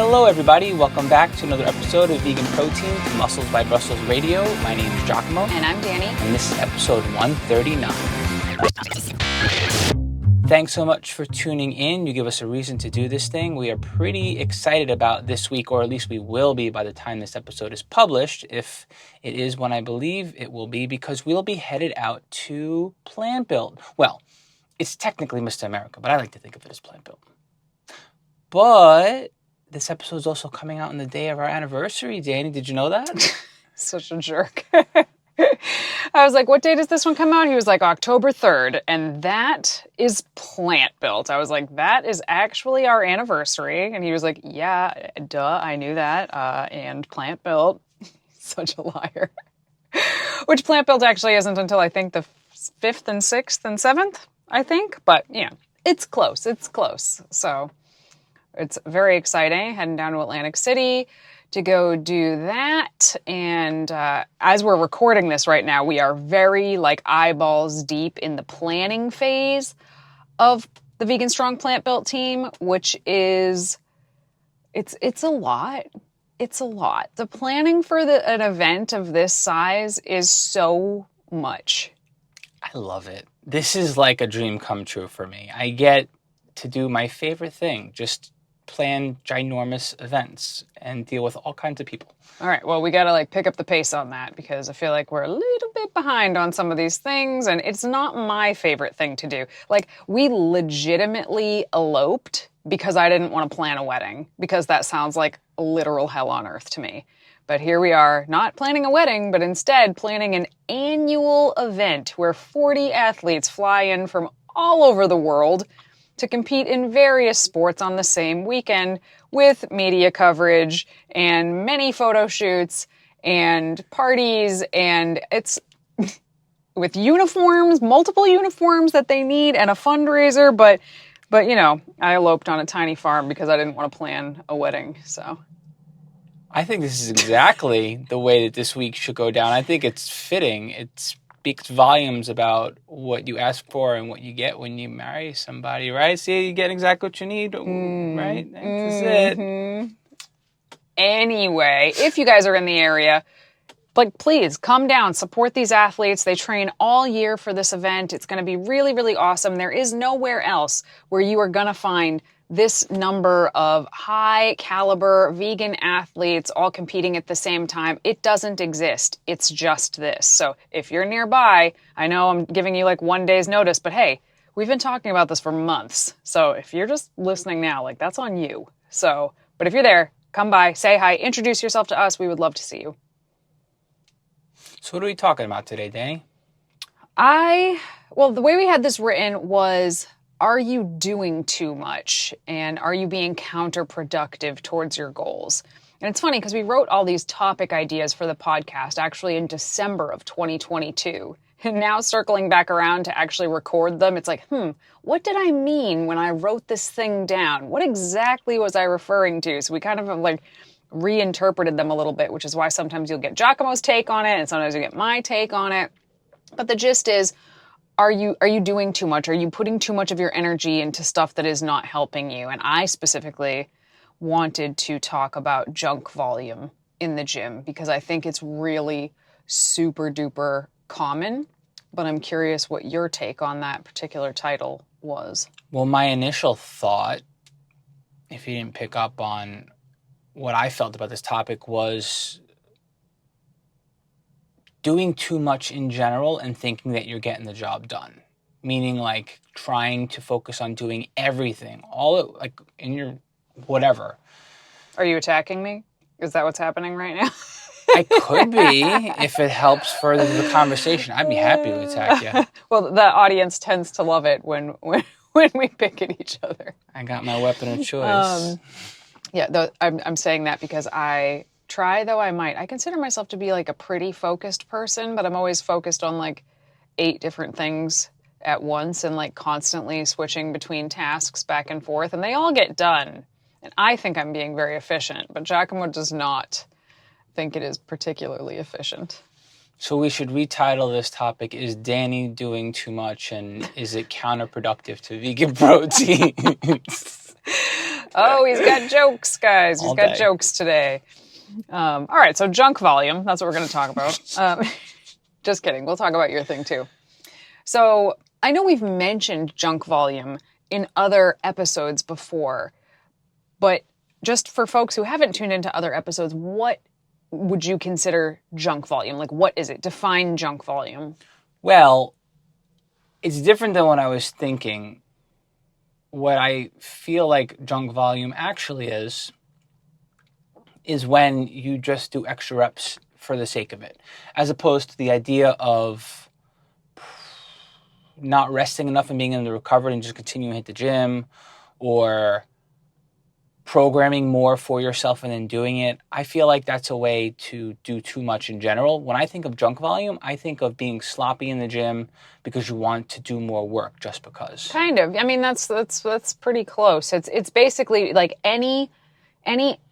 Hello everybody, welcome back to another episode of Vegan Protein, Muscles by Brussels Radio. My name is Giacomo. And I'm Danny. And this is episode 139. Thanks so much for tuning in. You give us a reason to do this thing. We are pretty excited about this week, or at least we will be by the time this episode is published, if it is when I believe it will be, because we'll be headed out to Plant Build. Well, it's technically Mr. America, but I like to think of it as Plant Build. But this episode is also coming out on the day of our anniversary. Danny, did you know that? Such a jerk. I was like, what day does this one come out? He was like, October 3rd. And that is Plant Built. I was like, that is actually our anniversary. And he was like, yeah, duh, I knew that. And Plant Built. Such a liar. Which Plant Built actually isn't until I think the 5th and 6th and 7th, I think. But yeah, it's close. It's close. So it's very exciting, heading down to Atlantic City to go do that. And as we're recording this right now, we are very eyeballs deep in the planning phase of the Vegan Strong Plant Built team, which is, it's a lot. It's a lot. The planning for an event of this size is so much. I love it. This is like a dream come true for me. I get to do my favorite thing, just plan ginormous events and deal with all kinds of people. All right, well, we got to pick up the pace on that because I feel like we're a little bit behind on some of these things, and it's not my favorite thing to do. We legitimately eloped because I didn't want to plan a wedding, because that sounds like literal hell on earth to me. But here we are, not planning a wedding, but instead planning an annual event where 40 athletes fly in from all over the world to compete in various sports on the same weekend with media coverage and many photo shoots and parties, and it's with uniforms, multiple uniforms that they need, and a fundraiser, but I eloped on a tiny farm because I didn't want to plan a wedding, so. I think this is exactly the way that this week should go down. I think it's fitting. It speaks volumes about what you ask for and what you get when you marry somebody, right? See, you get exactly what you need, right? That's it. Anyway, if you guys are in the area, please come down, support these athletes. They train all year for this event. It's going to be really, really awesome. There is nowhere else where you are going to find this number of high caliber vegan athletes all competing at the same time. It doesn't exist. It's just this. So if you're nearby, I know I'm giving you 1 day's notice, but hey, we've been talking about this for months. So if you're just listening now, that's on you. So, but if you're there, come by, say hi, introduce yourself to us. We would love to see you. So what are we talking about today, Danny? The way we had this written was, are you doing too much? And are you being counterproductive towards your goals? And it's funny because we wrote all these topic ideas for the podcast actually in December of 2022. And now circling back around to actually record them, it's what did I mean when I wrote this thing down? What exactly was I referring to? So we kind of have reinterpreted them a little bit, which is why sometimes you'll get Giacomo's take on it and sometimes you get my take on it. But the gist is, are you doing too much? Are you putting too much of your energy into stuff that is not helping you? And I specifically wanted to talk about junk volume in the gym because I think it's really super duper common, but I'm curious what your take on that particular title was. Well, my initial thought, if you didn't pick up on what I felt about this topic, was doing too much in general and thinking that you're getting the job done. Meaning trying to focus on doing everything, all in your whatever. Are you attacking me? Is that what's happening right now? I could be, if it helps further the conversation. I'd be happy to attack you. Well, the audience tends to love it when we pick at each other. I got my weapon of choice. I'm saying that because I try, though I might. I consider myself to be a pretty focused person, but I'm always focused on 8 different things at once and constantly switching between tasks back and forth, and they all get done. And I think I'm being very efficient, but Giacomo does not think it is particularly efficient. So we should retitle this topic, Is Danny Doing Too Much, and Is It Counterproductive to Vegan Protein? Oh, he's got jokes, guys. He's All got day. jokes today. All right, so junk volume. That's what we're going to talk about. Just kidding. We'll talk about your thing too. So I know we've mentioned junk volume in other episodes before, but just for folks who haven't tuned into other episodes, what would you consider junk volume? Like, what is it? Define junk volume. Well, it's different than what I was thinking. What I feel like junk volume actually is when you just do extra reps for the sake of it, as opposed to the idea of not resting enough and being able to recover and just continuing to hit the gym, or programming more for yourself and then doing it. I feel like that's a way to do too much in general. When I think of junk volume, I think of being sloppy in the gym because you want to do more work just because. Kind of. I mean, that's pretty close. It's basically like any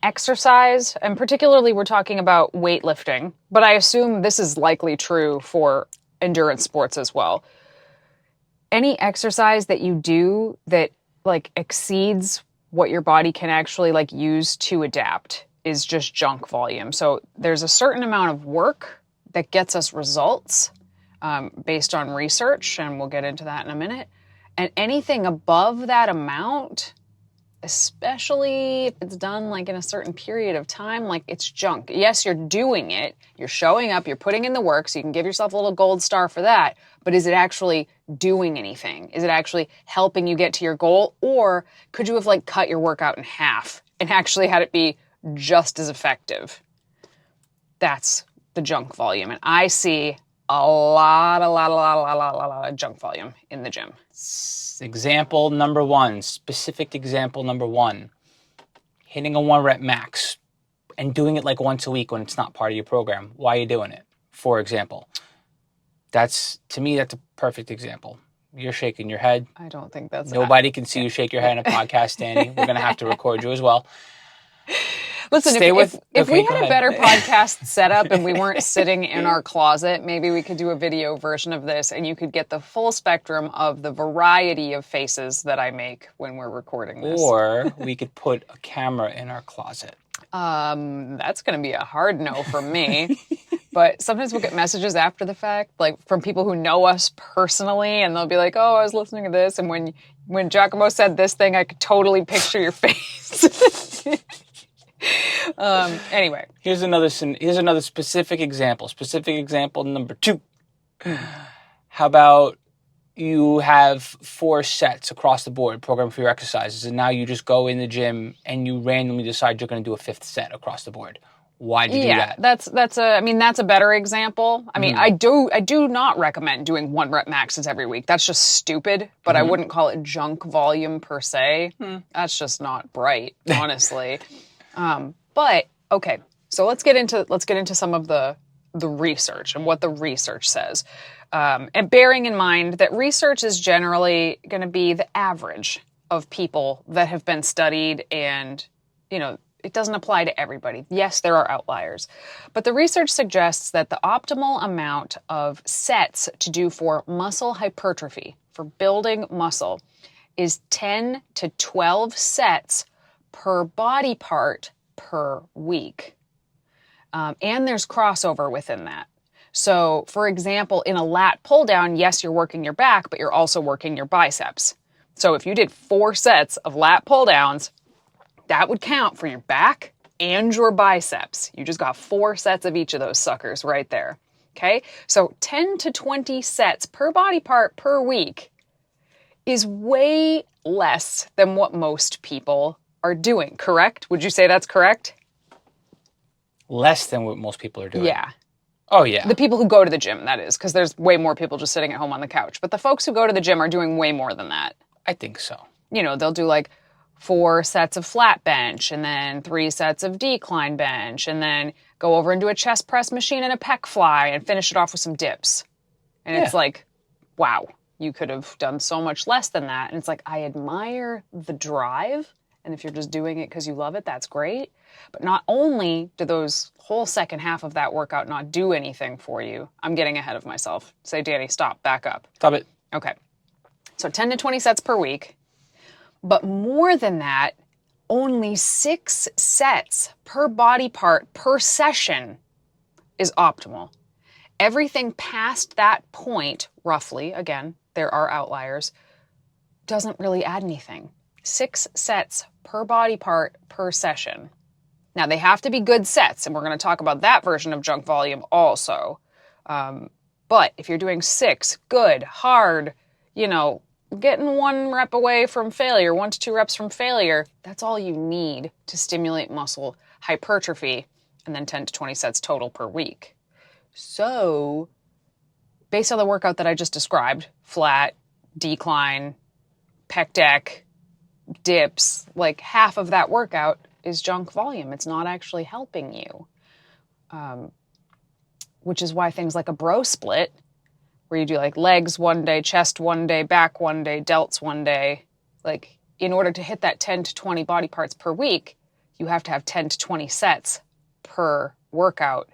exercise, and particularly we're talking about weightlifting, but I assume this is likely true for endurance sports as well. Any exercise that you do that like exceeds what your body can actually like use to adapt is just junk volume. So there's a certain amount of work that gets us results based on research, and we'll get into that in a minute. And anything above that amount, especially if it's done like in a certain period of time, like it's junk. Yes, you're doing it, you're showing up, you're putting in the work, so you can give yourself a little gold star for that, but is it actually doing anything? Is it actually helping you get to your goal? Or could you have like cut your workout in half and actually had it be just as effective? That's the junk volume. And I see a lot of junk volume in the gym. Example number one, specific example number one, hitting a 1 rep max and doing it like once a week when it's not part of your program. Why are you doing it? For example, to me, that's a perfect example. You're shaking your head. I don't think that's Nobody can see you shake your head in a podcast, Danny. We're going to have to record you as well. Listen, Stay with- if okay, we go had a ahead. better podcast setup and we weren't sitting in our closet, maybe we could do a video version of this and you could get the full spectrum of the variety of faces that I make when we're recording this. Or we could put a camera in our closet. That's going to be a hard no from me. But sometimes we'll get messages after the fact, like from people who know us personally, and they'll be like, "Oh, I was listening to this, and when Giacomo said this thing, I could totally picture your face." Anyway, Here's another specific example. Specific example number 2. How about you have 4 sets across the board program for your exercises, and now you just go in the gym and you randomly decide you're going to do a 5th set across the board. Why'd you do that? that's a better example. I mean, I do not recommend doing 1 rep maxes every week. That's just stupid, but I wouldn't call it junk volume per se. That's just not bright, honestly. But okay, so let's get into some of the research and what the research says. And bearing in mind that research is generally going to be the average of people that have been studied, and it doesn't apply to everybody. Yes, there are outliers. But the research suggests that the optimal amount of sets to do for muscle hypertrophy, for building muscle, is 10 to 12 sets per body part per week. And there's crossover within that. So, for example, in a lat pull down, yes, you're working your back, but you're also working your biceps. So if you did 4 sets of lat pull downs, that would count for your back and your biceps. You just got 4 sets of each of those suckers right there. Okay? So 10 to 20 sets per body part per week is way less than what most people are doing, correct? Would you say that's correct? Less than what most people are doing. Yeah. Oh, yeah. The people who go to the gym, that is, because there's way more people just sitting at home on the couch. But the folks who go to the gym are doing way more than that. I think so. They'll do like 4 sets of flat bench and then 3 sets of decline bench and then go over and do a chest press machine and a pec fly and finish it off with some dips. And it's like, wow, you could have done so much less than that. And it's like, I admire the drive. And if you're just doing it because you love it, that's great. But not only do those whole second half of that workout not do anything for you, I'm getting ahead of myself. Say, Danny, stop, back up. Stop it. Okay. So 10 to 20 sets per week. But more than that, only 6 sets per body part per session is optimal. Everything past that point, roughly, again, there are outliers, doesn't really add anything. 6 sets per body part per session. Now, they have to be good sets, and we're going to talk about that version of junk volume also. But if you're doing 6 good, hard, getting 1 rep away from failure, 1 to 2 reps from failure, that's all you need to stimulate muscle hypertrophy, and then 10 to 20 sets total per week. So, based on the workout that I just described, flat, decline, pec deck, dips, like half of that workout is junk volume. It's not actually helping you. Which is why things like a bro split, where you do like legs one day, chest one day, back one day, delts one day, like in order to hit that 10 to 20 body parts per week, you have to have 10 to 20 sets per workout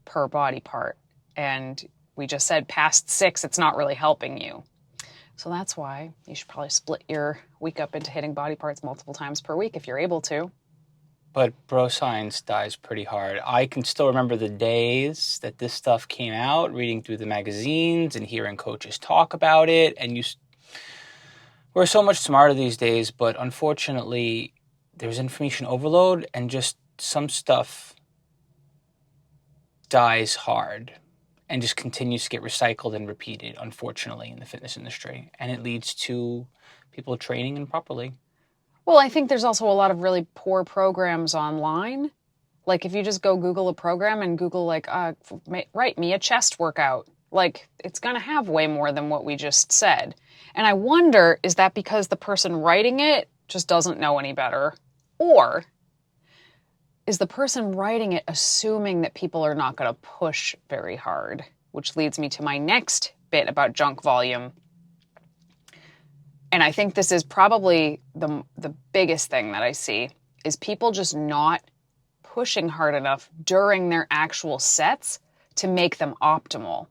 per body part. And we just said past 6, it's not really helping you. So that's why you should probably split your week up into hitting body parts multiple times per week if you're able to. But bro science dies pretty hard. I can still remember the days that this stuff came out, reading through the magazines and hearing coaches talk about it. And we're so much smarter these days, but unfortunately, there's information overload and just some stuff dies hard and just continues to get recycled and repeated, unfortunately, in the fitness industry. And it leads to people training improperly. Well, I think there's also a lot of really poor programs online. Like if you just go Google a program and Google like, write me a chest workout, like it's going to have way more than what we just said. And I wonder, is that because the person writing it just doesn't know any better? Or is the person writing it assuming that people are not going to push very hard? Which leads me to my next bit about junk volume. And I think this is probably the biggest thing that I see is people just not pushing hard enough during their actual sets to make them optimal.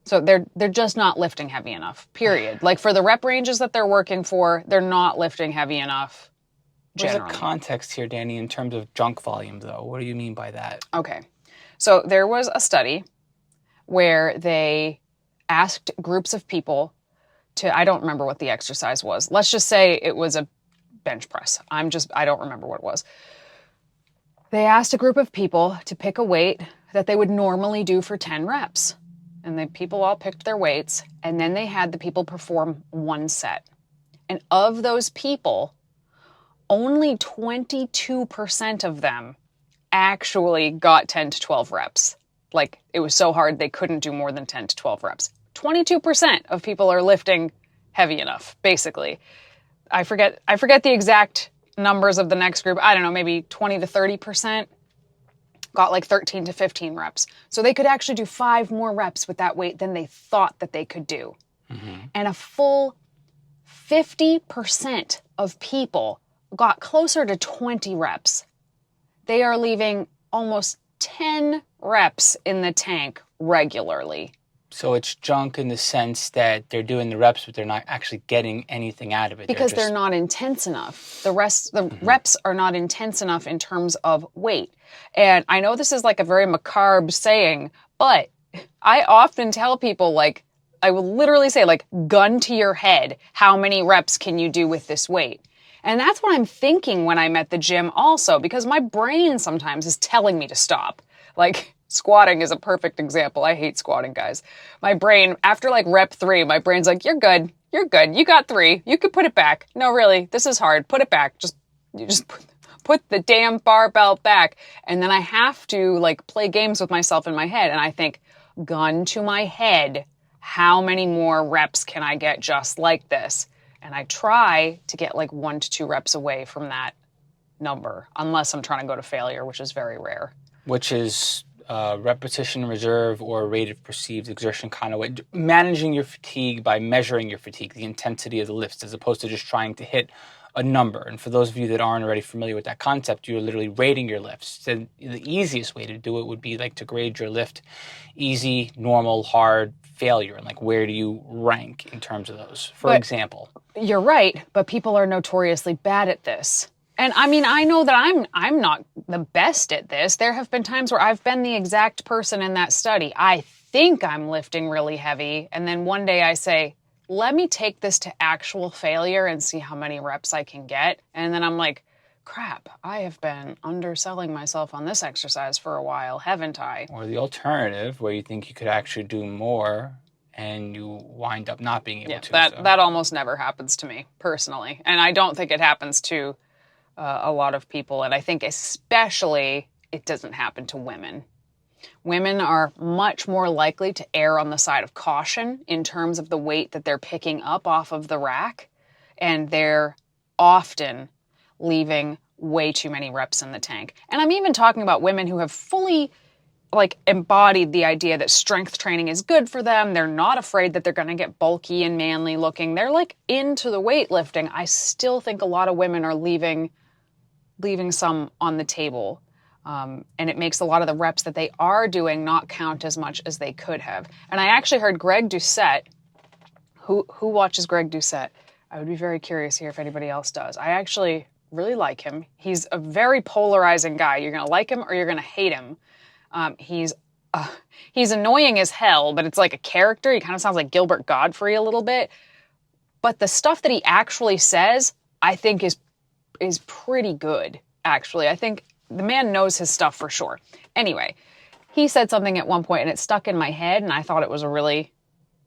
So they're just not lifting heavy enough, period. Like for the rep ranges that they're working for, they're not lifting heavy enough. There's a context here, Danny, in terms of junk volume, though. What do you mean by that? Okay. So there was a study where they asked groups of people I don't remember what the exercise was. Let's just say it was a bench press. I don't remember what it was. They asked a group of people to pick a weight that they would normally do for 10 reps. And the people all picked their weights, and then they had the people perform 1 set. And of those people, only 22% of them actually got 10 to 12 reps. Like it was so hard they couldn't do more than 10 to 12 reps. 22% of people are lifting heavy enough, basically. I forget the exact numbers of the next group. I don't know, maybe 20 to 30% got like 13 to 15 reps. So they could actually do 5 more reps with that weight than they thought that they could do. Mm-hmm. And a full 50% of people got closer to 20 reps. They are leaving almost 10 reps in the tank regularly. So it's junk in the sense that they're doing the reps, but they're not actually getting anything out of it. Because they're not intense enough. The reps are not intense enough in terms of weight. And I know this is like a very macabre saying, but I often tell people, like, I will literally say, like, gun to your head, how many reps can you do with this weight? And that's what I'm thinking when I'm at the gym also, because my brain sometimes is telling me to stop. Like, squatting is a perfect example. I hate squatting, guys. My brain, after like rep 3, my brain's like, you're good. You're good. You got 3. You could put it back. No, really, this is hard. Put it back. You just put the damn barbell back. And then I have to like play games with myself in my head. And I think, gun to my head, how many more reps can I get just like this? And I try to get like 1 to 2 reps away from that number, unless I'm trying to go to failure, which is very rare. Which is repetition reserve or rate of perceived exertion kind of way. Managing your fatigue by measuring your fatigue, the intensity of the lifts, as opposed to just trying to hit a number. And for those of you that aren't already familiar with that concept, you're literally rating your lifts. So the easiest way to do it would be like to grade your lift easy, normal, hard, failure. And like, where do you rank in terms of those? For example. You're right, but people are notoriously bad at this. And I mean, I know that I'm not the best at this. There have been times where I've been the exact person in that study. I think I'm lifting really heavy, and then one day I say, let me take this to actual failure and see how many reps I can get. And then I'm like, crap, I have been underselling myself on this exercise for a while, haven't I? Or the alternative, where you think you could actually do more and you wind up not being able to. That almost never happens to me, personally. And I don't think it happens to a lot of people. And I think especially it doesn't happen to women. Women are much more likely to err on the side of caution in terms of the weight that they're picking up off of the rack. And they're often leaving way too many reps in the tank. And I'm even talking about women who have fully embodied the idea that strength training is good for them. They're not afraid that they're going to get bulky and manly looking. They're into the weightlifting. I still think a lot of women are leaving some on the table. And it makes a lot of the reps that they are doing not count as much as they could have. And I actually heard Greg Doucette, who watches Greg Doucette? I would be very curious here if anybody else does. I actually really like him. He's a very polarizing guy. You're going to like him or you're going to hate him. He's annoying as hell, but it's like a character. He kind of sounds like Gilbert Gottfried a little bit. But the stuff that he actually says, I think is pretty good, actually. I think the man knows his stuff for sure. Anyway, he said something at one point and it stuck in my head and I thought it was a really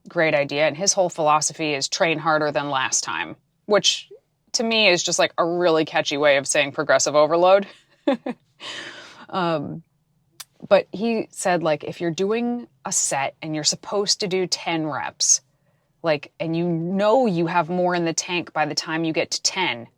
great idea. And his whole philosophy is train harder than last time, which to me is just like a really catchy way of saying progressive overload. But he said, if you're doing a set and you're supposed to do 10 reps, and you know you have more in the tank by the time you get to 10,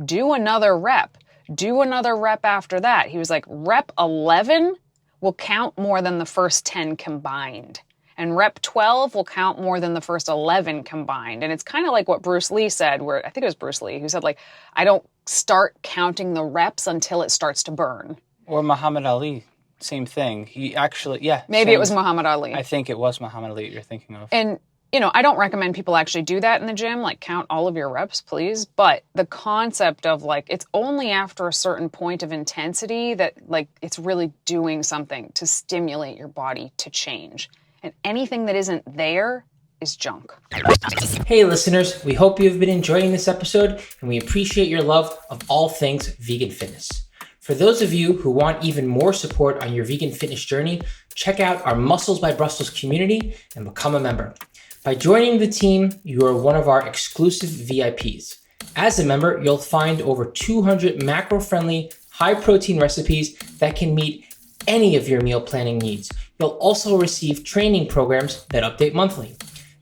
do another rep. Do another rep after that. He was like, rep 11 will count more than the first 10 combined. And rep 12 will count more than the first 11 combined. And it's kind of like what Bruce Lee said, where I think it was Bruce Lee who said, I don't start counting the reps until it starts to burn. Or Muhammad Ali, same thing. He actually, Maybe it was Muhammad Ali. I think it was Muhammad Ali you're thinking of. And I don't recommend people actually do that in the gym, count all of your reps, please. But the concept of it's only after a certain point of intensity that it's really doing something to stimulate your body to change. And anything that isn't there is junk. Hey listeners, we hope you've been enjoying this episode and we appreciate your love of all things vegan fitness. For those of you who want even more support on your vegan fitness journey, check out our Muscles by Brussels community and become a member. By joining the team, you are one of our exclusive VIPs. As a member, you'll find over 200 macro-friendly, high-protein recipes that can meet any of your meal planning needs. You'll also receive training programs that update monthly.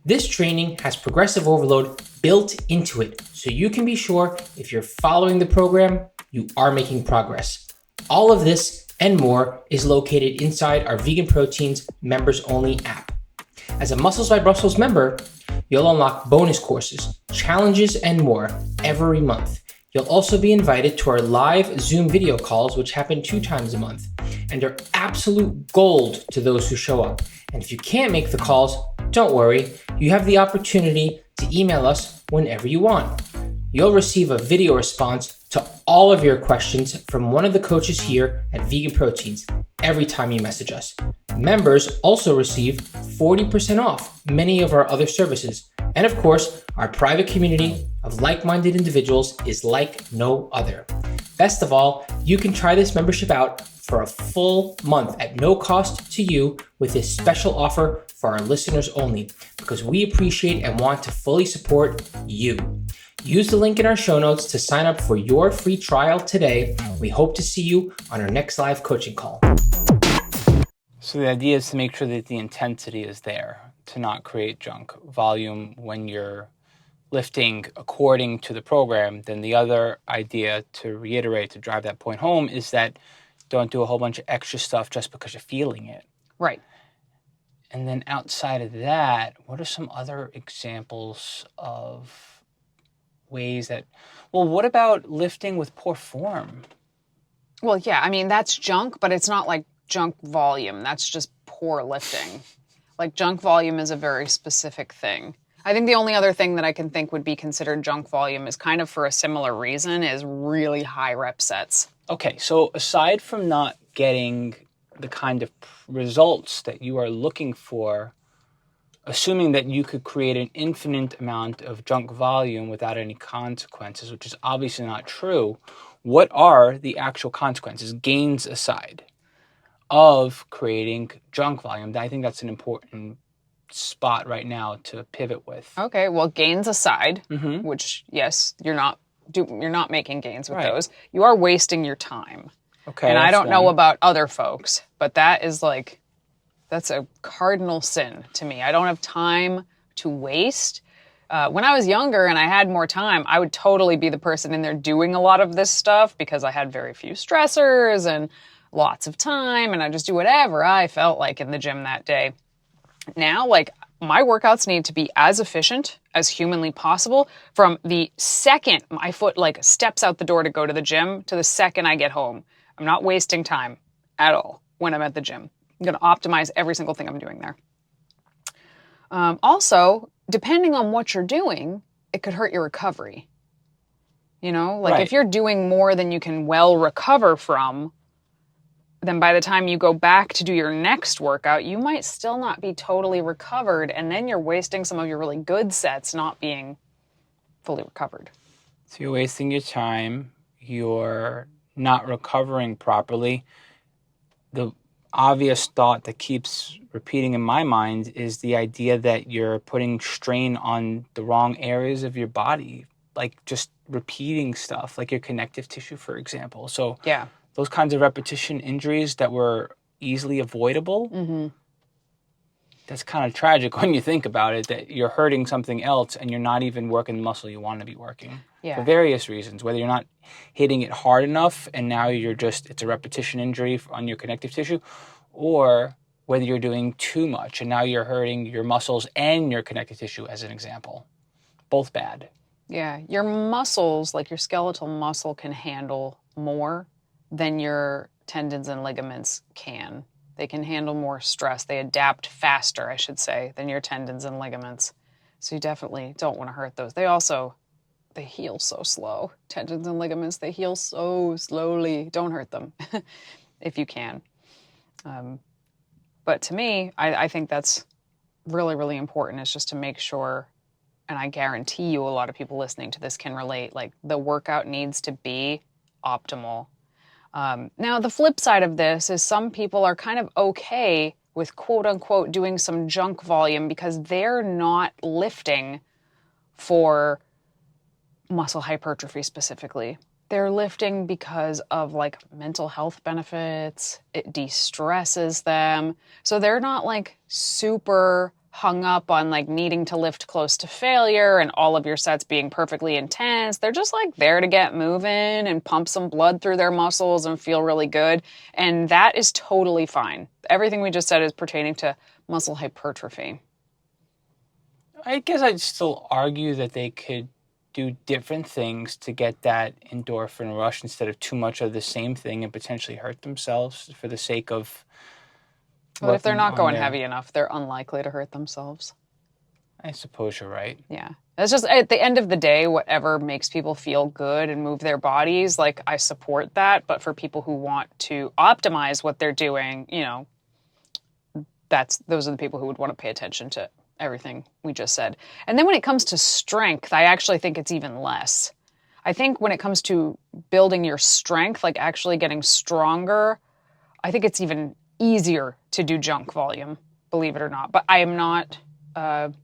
This training has progressive overload built into it, so you can be sure if you're following the program, you are making progress. All of this and more is located inside our Vegan Proteins members-only app. As a Muscles by Brussels member, you'll unlock bonus courses, challenges, and more every month. You'll also be invited to our live Zoom video calls, which happen 2 times a month, and are absolute gold to those who show up. And if you can't make the calls, don't worry, you have the opportunity to email us whenever you want. You'll receive a video response to all of your questions from one of the coaches here at Vegan Proteins every time you message us. Members also receive 40% off many of our other services. And of course, our private community of like-minded individuals is like no other. Best of all, you can try this membership out for a full month at no cost to you with this special offer for our listeners only, because we appreciate and want to fully support you. Use the link in our show notes to sign up for your free trial today. We hope to see you on our next live coaching call. So the idea is to make sure that the intensity is there, to not create junk volume when you're lifting according to the program. Then the other idea, to reiterate, to drive that point home, is that don't do a whole bunch of extra stuff just because you're feeling it. Right. And then outside of that, what are some other examples of ways that, well, what about lifting with poor form? Well, yeah, I mean, that's junk, but it's not like junk volume. That's just poor lifting. Like junk volume is a very specific thing. I think the only other thing that I can think would be considered junk volume is kind of for a similar reason is really high rep sets. Okay, so aside from not getting the kind of results that you are looking for, assuming that you could create an infinite amount of junk volume without any consequences, which is obviously not true, what are the actual consequences, gains aside, of creating junk volume? I think that's an important spot right now to pivot with. Okay, well, gains aside, Mm-hmm. which yes, you're not making gains with Right. those. You are wasting your time. Okay, And I that's don't know one. about other folks, but that's a cardinal sin to me. I don't have time to waste. When I was younger and I had more time, I would totally be the person in there doing a lot of this stuff because I had very few stressors and lots of time, and I just do whatever I felt like in the gym that day. Now, like, my workouts need to be as efficient as humanly possible from the second my foot like steps out the door to go to the gym to the second I get home. I'm not wasting time at all when I'm at the gym. I'm going to optimize every single thing I'm doing there. Also, depending on what you're doing, it could hurt your recovery. You know, like Right. if you're doing more than you can well recover from, then by the time you go back to do your next workout, you might still not be totally recovered. And then you're wasting some of your really good sets not being fully recovered. So you're wasting your time, you're not recovering properly. The obvious thought that keeps repeating in my mind is the idea that you're putting strain on the wrong areas of your body, like just repeating stuff, like your connective tissue, for example. So Yeah. those kinds of repetition injuries that were easily avoidable, Mm-hmm. that's kind of tragic when you think about it, that you're hurting something else and you're not even working the muscle you want to be working. Yeah. For various reasons, whether you're not hitting it hard enough and now it's a repetition injury on your connective tissue, or whether you're doing too much and now you're hurting your muscles and your connective tissue, as an example. Both bad. Yeah. Your muscles, like your skeletal muscle, can handle more than your tendons and ligaments can. They can handle more stress. They adapt faster, I should say, than your tendons and ligaments. So you definitely don't want to hurt those. They heal so slow. Tendons and ligaments, they heal so slowly. Don't hurt them if you can. But to me, I think that's really, really important, is just to make sure, and I guarantee you a lot of people listening to this can relate, like the workout needs to be optimal. Now, the flip side of this is some people are kind of okay with quote unquote doing some junk volume because they're not lifting for muscle hypertrophy specifically. They're lifting because of like mental health benefits. It de-stresses them. So they're not like super hung up on like needing to lift close to failure and all of your sets being perfectly intense. They're just like there to get moving and pump some blood through their muscles and feel really good. And that is totally fine. Everything we just said is pertaining to muscle hypertrophy. I guess I'd still argue that they could do different things to get that endorphin rush instead of too much of the same thing and potentially hurt themselves for the sake of. But if they're working not on going their- heavy enough, they're unlikely to hurt themselves. I suppose you're right. Yeah. It's just at the end of the day, whatever makes people feel good and move their bodies, like I support that. But for people who want to optimize what they're doing, you know, those are the people who would want to pay attention to everything we just said. And then when it comes to strength, I actually think it's even less. I think when it comes to building your strength, like actually getting stronger, I think it's even easier to do junk volume, believe it or not. But I am not, I'm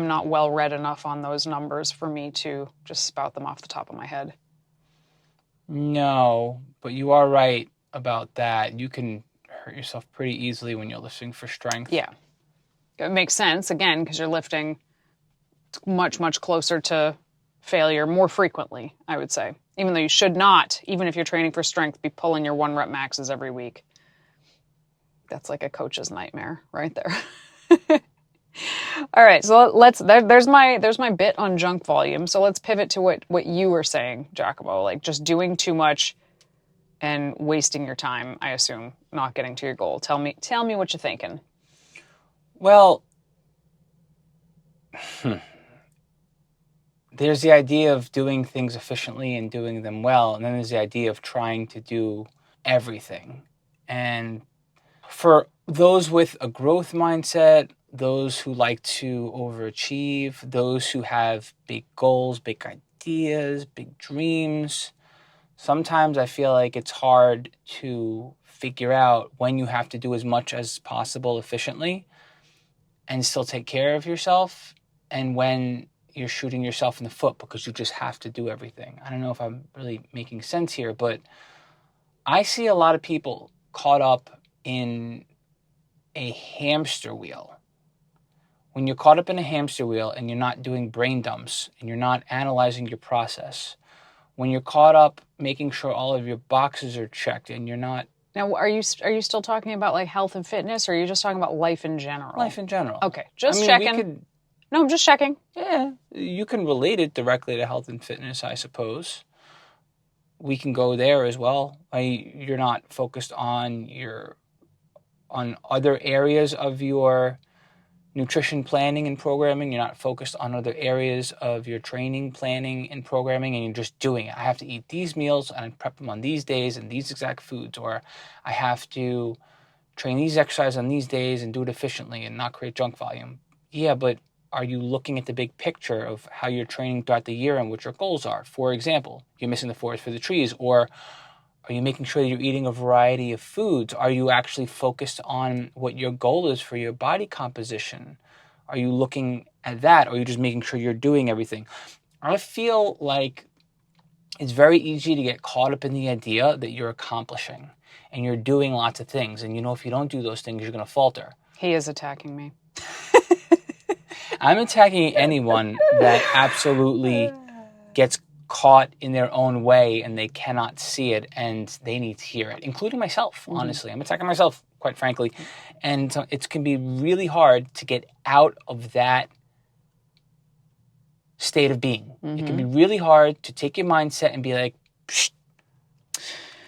not well read enough on those numbers for me to just spout them off the top of my head. No, but you are right about that. You can hurt yourself pretty easily when you're lifting for strength. Yeah. It makes sense, again, because you're lifting much, much closer to failure more frequently, I would say. Even though you should not, even if you're training for strength, be pulling your 1 rep maxes every week. That's like a coach's nightmare right there. All right, so there's my bit on junk volume. So let's pivot to what you were saying, Giacomo, like just doing too much and wasting your time, I assume, not getting to your goal. Tell me what you're thinking. Well, there's the idea of doing things efficiently and doing them well, and then there's the idea of trying to do everything. And for those with a growth mindset, those who like to overachieve, those who have big goals, big ideas, big dreams, sometimes I feel like it's hard to figure out when you have to do as much as possible efficiently and still take care of yourself, and when you're shooting yourself in the foot because you just have to do everything. I don't know if I'm really making sense here, but I see a lot of people caught up in a hamster wheel. When you're caught up in a hamster wheel and you're not doing brain dumps and you're not analyzing your process, when you're caught up making sure all of your boxes are checked and you're not. Now, are you still talking about like health and fitness, or are you just talking about life in general? Life in general. Okay, just I mean, checking. No, I'm just checking. Yeah, you can relate it directly to health and fitness, I suppose. We can go there as well. You're not focused on other areas of your nutrition planning and programming. You're not focused on other areas of your training planning and programming, and you're just doing it. I have to eat these meals and I prep them on these days and these exact foods, or I have to train these exercises on these days and do it efficiently and not create junk volume. Yeah, but are you looking at the big picture of how you're training throughout the year and what your goals are? For example, you're missing the forest for the trees, or are you making sure that you're eating a variety of foods? Are you actually focused on what your goal is for your body composition? Are you looking at that, or are you just making sure you're doing everything? I feel like it's very easy to get caught up in the idea that you're accomplishing and you're doing lots of things. And if you don't do those things, you're going to falter. He is attacking me. I'm attacking anyone that absolutely gets caught in their own way and they cannot see it and they need to hear it, including myself, honestly. I'm attacking myself, quite frankly. And it can be really hard to get out of that state of being. It can be really hard to take your mindset and be like, psh,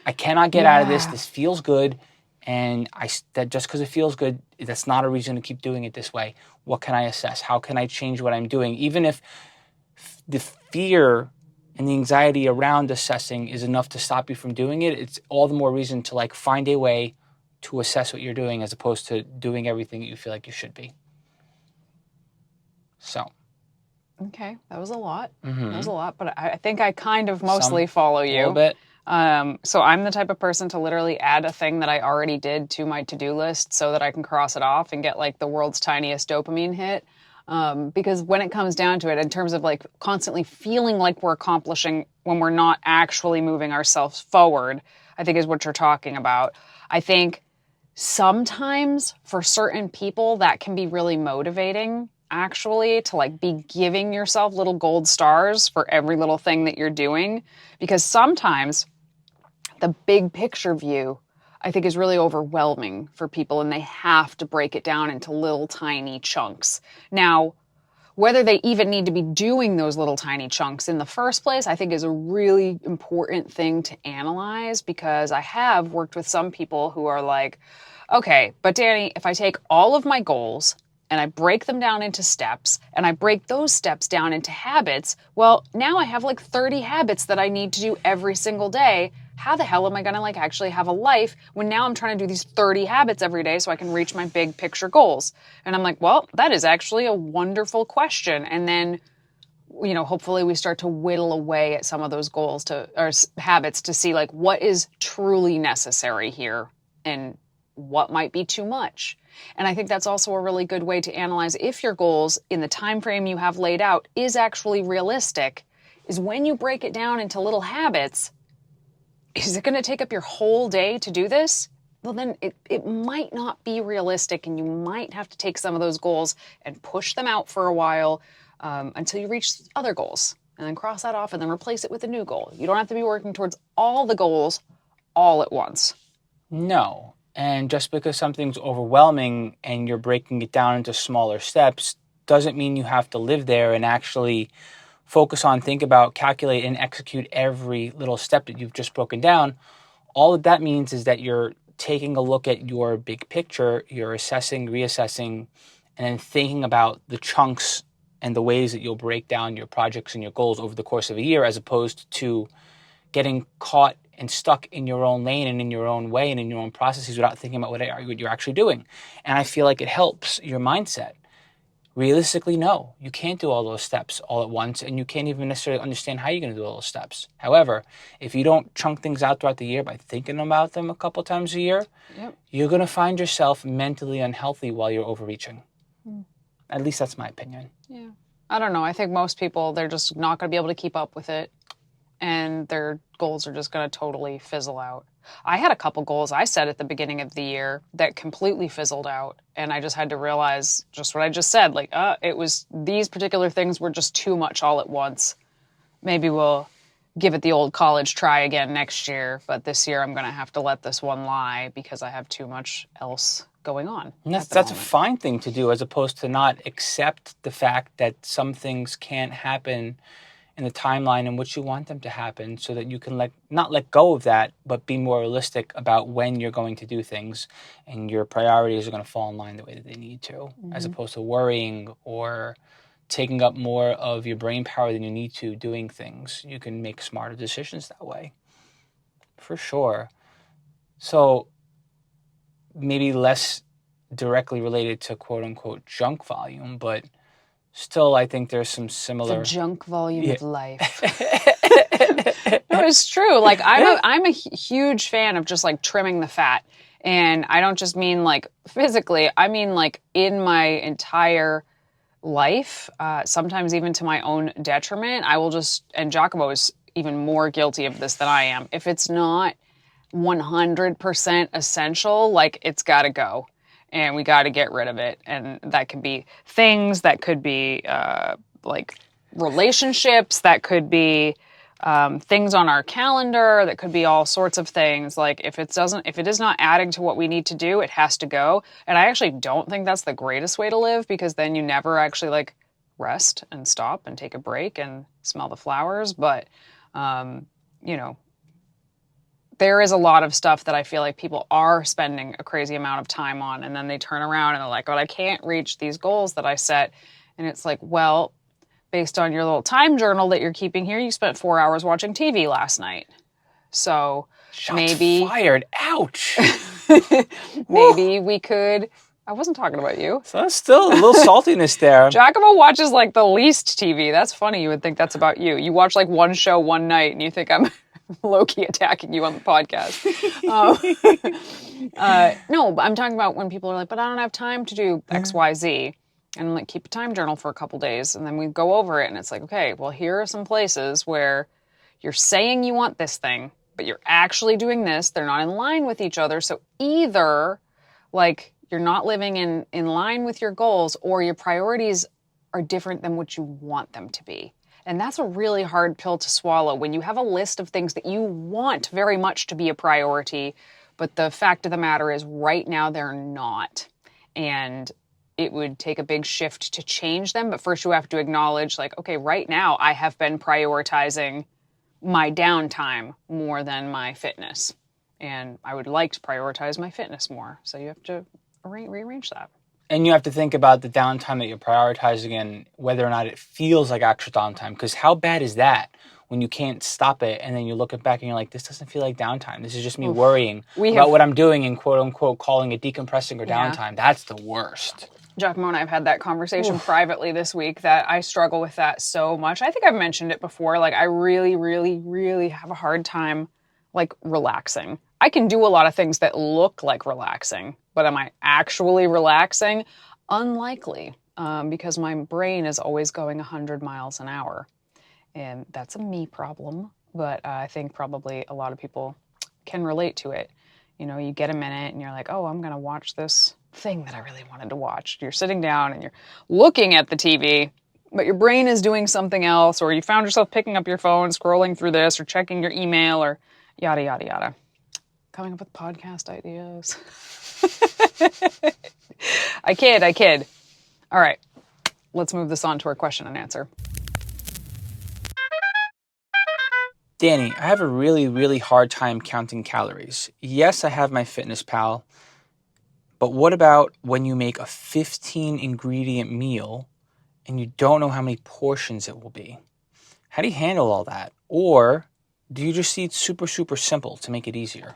I cannot get out of this. This feels good. And that just because it feels good, that's not a reason to keep doing it this way. What can I assess? How can I change what I'm doing? Even if the fear and the anxiety around assessing is enough to stop you from doing it, it's all the more reason to find a way to assess what you're doing as opposed to doing everything that you feel like you should be. So. Okay, that was a lot. That was a lot, but I think I kind of mostly follow you. A little bit. So I'm the type of person to literally add a thing that I already did to my to-do list so that I can cross it off and get the world's tiniest dopamine hit. Because when it comes down to it, in terms of constantly feeling like we're accomplishing when we're not actually moving ourselves forward, I think is what you're talking about. I think sometimes for certain people that can be really motivating, actually, to be giving yourself little gold stars for every little thing that you're doing. Because sometimes the big picture view, I think, is really overwhelming for people, and they have to break it down into little tiny chunks. Now, whether they even need to be doing those little tiny chunks in the first place, I think is a really important thing to analyze, because I have worked with some people who are like, okay, but Danny, if I take all of my goals and I break them down into steps, and I break those steps down into habits, well, now I have 30 habits that I need to do every single day. How the hell am I going to actually have a life when now I'm trying to do these 30 habits every day so I can reach my big picture goals? And I'm like, well, that is actually a wonderful question. And then, hopefully we start to whittle away at some of those goals or habits to see what is truly necessary here and what might be too much. And I think that's also a really good way to analyze if your goals in the time frame you have laid out is actually realistic, is when you break it down into little habits. Is it going to take up your whole day to do this? Well, then it might not be realistic, and you might have to take some of those goals and push them out for a while until you reach other goals, and then cross that off and then replace it with a new goal. You don't have to be working towards all the goals all at once. No. And just because something's overwhelming and you're breaking it down into smaller steps doesn't mean you have to live there and actually focus on, think about, calculate, and execute every little step that you've just broken down. All that means is that you're taking a look at your big picture, you're assessing, reassessing, and then thinking about the chunks and the ways that you'll break down your projects and your goals over the course of a year, as opposed to getting caught and stuck in your own lane and in your own way and in your own processes without thinking about what you're actually doing. And I feel like it helps your mindset. Realistically, no, you can't do all those steps all at once, and you can't even necessarily understand how you're going to do all those steps. However, if you don't chunk things out throughout the year by thinking about them a couple times a year, you're going to find yourself mentally unhealthy while you're overreaching. At least that's my opinion. Yeah. I don't know. I think most people, they're just not going to be able to keep up with it, and their goals are just going to totally fizzle out. I had a couple goals I set at the beginning of the year that completely fizzled out, and I just had to realize just what I just said. Like, it was, these particular things were just too much all at once. Maybe we'll give it the old college try again next year, but this year I'm going to have to let this one lie because I have too much else going on. And that's a fine thing to do, as opposed to not accept the fact that some things can't happen in the timeline in which you want them to happen, so that you can not let go of that, but be more realistic about when you're going to do things, and your priorities are going to fall in line the way that they need to, as opposed to worrying or taking up more of your brain power than you need to doing things. You can make smarter decisions that way, for sure. So maybe less directly related to quote unquote junk volume, but still, I think there's some similar... The junk volume of life. No, it's true. Like, I'm a huge fan of just, like, trimming the fat. And I don't just mean, like, physically. I mean, like, in my entire life, sometimes even to my own detriment, I will just... And Giacomo is even more guilty of this than I am. If it's not 100% essential, like, it's got to go. And we got to get rid of it. And that could be things, that could be like relationships, that could be things on our calendar, that could be all sorts of things. Like, if it is not adding to what we need to do, it has to go. And I actually don't think that's the greatest way to live, because then you never actually like rest and stop and take a break and smell the flowers. But, you know, there is a lot of stuff that I feel like people are spending a crazy amount of time on, and then they turn around and they're like, "Oh, I can't reach these goals that I set." And it's like, well, based on your little time journal that you're keeping here, you spent 4 hours watching TV last night. So Shots fired. Ouch. maybe we could... I wasn't talking about you. So that's still a little saltiness there. Giacomo watches like the least TV. That's funny. You would think that's about you. You watch like one show one night and you think I'm low-key attacking you on the podcast. No, but I'm talking about when people are like, but I don't have time to do X, Y, Z. And I'm like, keep a time journal for a couple days. And then we go over it and it's like, okay, well, here are some places where you're saying you want this thing, but you're actually doing this. They're not in line with each other. So either like you're not living in line with your goals, or your priorities are different than what you want them to be. And that's a really hard pill to swallow when you have a list of things that you want very much to be a priority, but the fact of the matter is right now they're not. And it would take a big shift to change them. But first you have to acknowledge, like, okay, right now I have been prioritizing my downtime more than my fitness. And I would like to prioritize my fitness more. So you have to rearrange that. And you have to think about the downtime that you're prioritizing and whether or not it feels like extra downtime. Because how bad is that when you can't stop it and then you look back and you're like, this doesn't feel like downtime. This is just me worrying about what I'm doing and quote unquote calling it decompressing or downtime. That's the worst. Giacomo and I have had that conversation privately this week, that I struggle with that so much. I think I've mentioned it before. Like, I really, really, really have a hard time like relaxing. I can do a lot of things that look like relaxing, but am I actually relaxing? Unlikely, because my brain is always going 100 miles an hour. And that's a me problem, but I think probably a lot of people can relate to it. You know, you get a minute and you're like, oh, I'm going to watch this thing that I really wanted to watch. You're sitting down and you're looking at the TV, but your brain is doing something else, or you found yourself picking up your phone, scrolling through this, or checking your email, or yada, yada, yada. coming up with podcast ideas. I kid. All right, let's move this on to our question and answer. Danny, I have a really, really hard time counting calories. Yes, I have my FitnessPal, but what about when you make a 15 ingredient meal and you don't know how many portions it will be? How do you handle all that? Or do you just eat super, super simple to make it easier?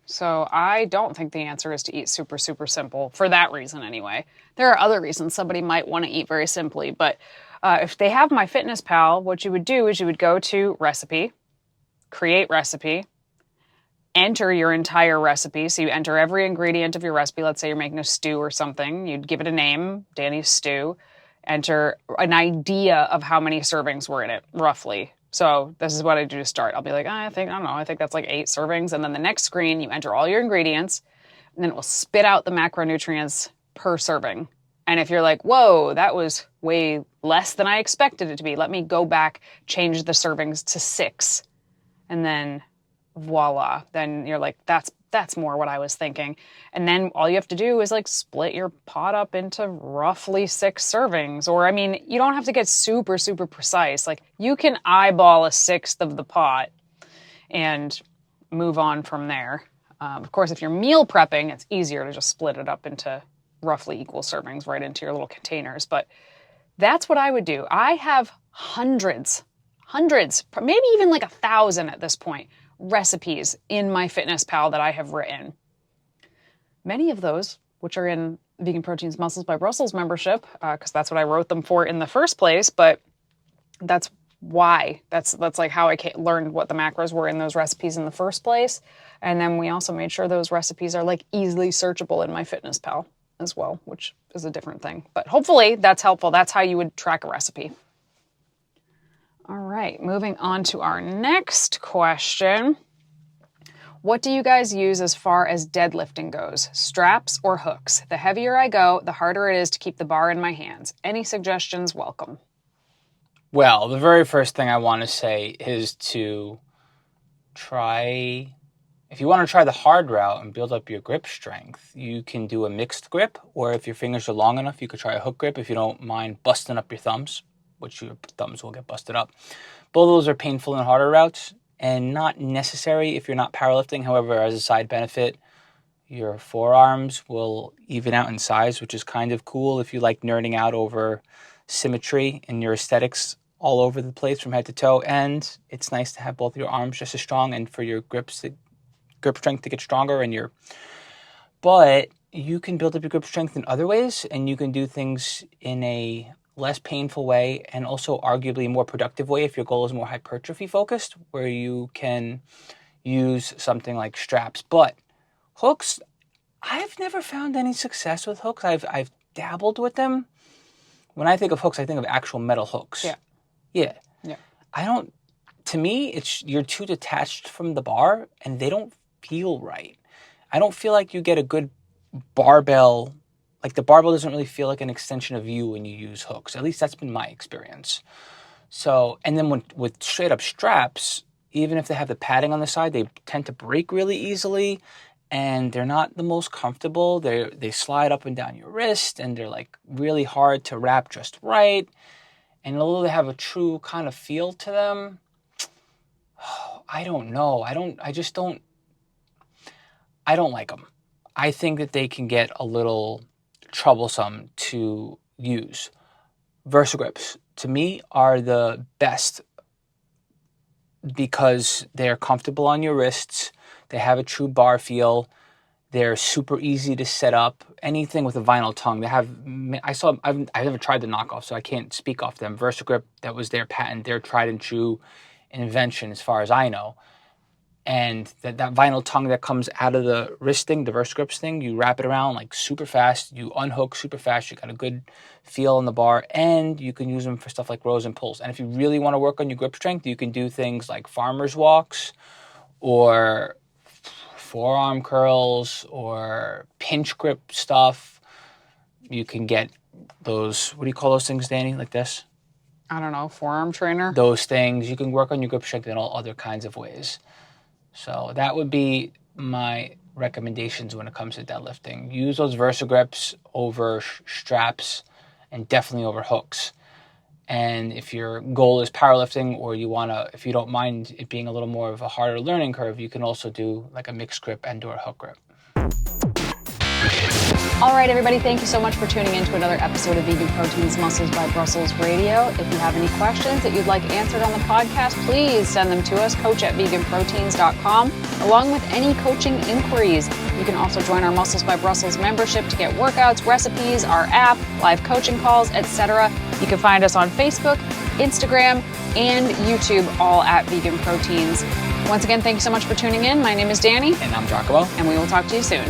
So I don't think the answer is to eat super, super simple for that reason anyway. There are other reasons somebody might want to eat very simply, but if they have MyFitnessPal, what you would do is you would go to recipe, create recipe, enter your entire recipe. So you enter every ingredient of your recipe. Let's say you're making a stew or something. You'd give it a name, Danny's Stew. Enter an idea of how many servings were in it, roughly. So this is what I do to start. I'll be like, I think that's like 8 servings. And then the next screen, you enter all your ingredients, and then it will spit out the macronutrients per serving. And if you're like, whoa, that was way less than I expected it to be, let me go back, change the servings to 6. And then voila, then you're like, that's more what I was thinking. And then all you have to do is like split your pot up into roughly 6 servings. Or, I mean, you don't have to get super, super precise. Like, you can eyeball a 1/6 of the pot and move on from there. Of course, if you're meal prepping, it's easier to just split it up into roughly equal servings right into your little containers. But that's what I would do. I have hundreds, maybe even like 1,000 at this point, recipes in MyFitnessPal that I have written. Many of those, which are in Vegan Proteins Muscles by Brussels membership, because that's what I wrote them for in the first place, but that's why. That's like how I learned what the macros were in those recipes in the first place. And then we also made sure those recipes are like easily searchable in MyFitnessPal as well, which is a different thing. But hopefully that's helpful. That's how you would track a recipe. All right, moving on to our next question. What do you guys use as far as deadlifting goes? Straps or hooks? The heavier I go, the harder it is to keep the bar in my hands. Any suggestions? Welcome. Well, the very first thing I want to say is to try, if you want to try the hard route and build up your grip strength, you can do a mixed grip, or if your fingers are long enough, you could try a hook grip if you don't mind busting up your thumbs, which your thumbs will get busted up. Both of those are painful and harder routes and not necessary if you're not powerlifting. However, as a side benefit, your forearms will even out in size, which is kind of cool if you like nerding out over symmetry and your aesthetics all over the place from head to toe. And it's nice to have both your arms just as strong and for your grip strength to get stronger but you can build up your grip strength in other ways, and you can do things in a less painful way and also arguably a more productive way if your goal is more hypertrophy focused, where you can use something like straps. But hooks, I've never found any success with hooks. I've dabbled with them. When I think of hooks, I think of actual metal hooks. Yeah. To me, you're too detached from the bar and they don't feel right. I don't feel like you get a good barbell. Like, the barbell doesn't really feel like an extension of you when you use hooks. At least that's been my experience. So, and then with straight up straps, even if they have the padding on the side, they tend to break really easily, and they're not the most comfortable. They slide up and down your wrist, and they're like really hard to wrap just right. And although they have a true kind of feel to them, I don't know. I don't like them. I think that they can get a little troublesome to use. VersaGrips, to me, are the best because they're comfortable on your wrists. They have a true bar feel. They're super easy to set up. Anything with a vinyl tongue. I've never tried the knockoff, so I can't speak off them. VersaGrip, that was their patent, their tried and true invention as far as I know. And that vinyl tongue that comes out of the wrist thing, the VersaGrips thing, you wrap it around like super fast, you unhook super fast, you got a good feel on the bar, and you can use them for stuff like rows and pulls. And if you really want to work on your grip strength, you can do things like farmer's walks or forearm curls or pinch grip stuff. You can get those, what do you call those things, Danny, like this? I don't know, forearm trainer? Those things. You can work on your grip strength in all other kinds of ways. So that would be my recommendations when it comes to deadlifting. Use those VersaGrips over straps and definitely over hooks. And if your goal is powerlifting, or if you don't mind it being a little more of a harder learning curve, you can also do like a mixed grip and or a hook grip. All right, everybody, thank you so much for tuning in to another episode of Vegan Proteins Muscles by Brussels Radio. If you have any questions that you'd like answered on the podcast, please send them to us, coach@veganproteins.com, along with any coaching inquiries. You can also join our Muscles by Brussels membership to get workouts, recipes, our app, live coaching calls, etc. You can find us on Facebook, Instagram, and YouTube, all at Vegan Proteins. Once again, thank you so much for tuning in. My name is Danny. And I'm Giacomo. And we will talk to you soon.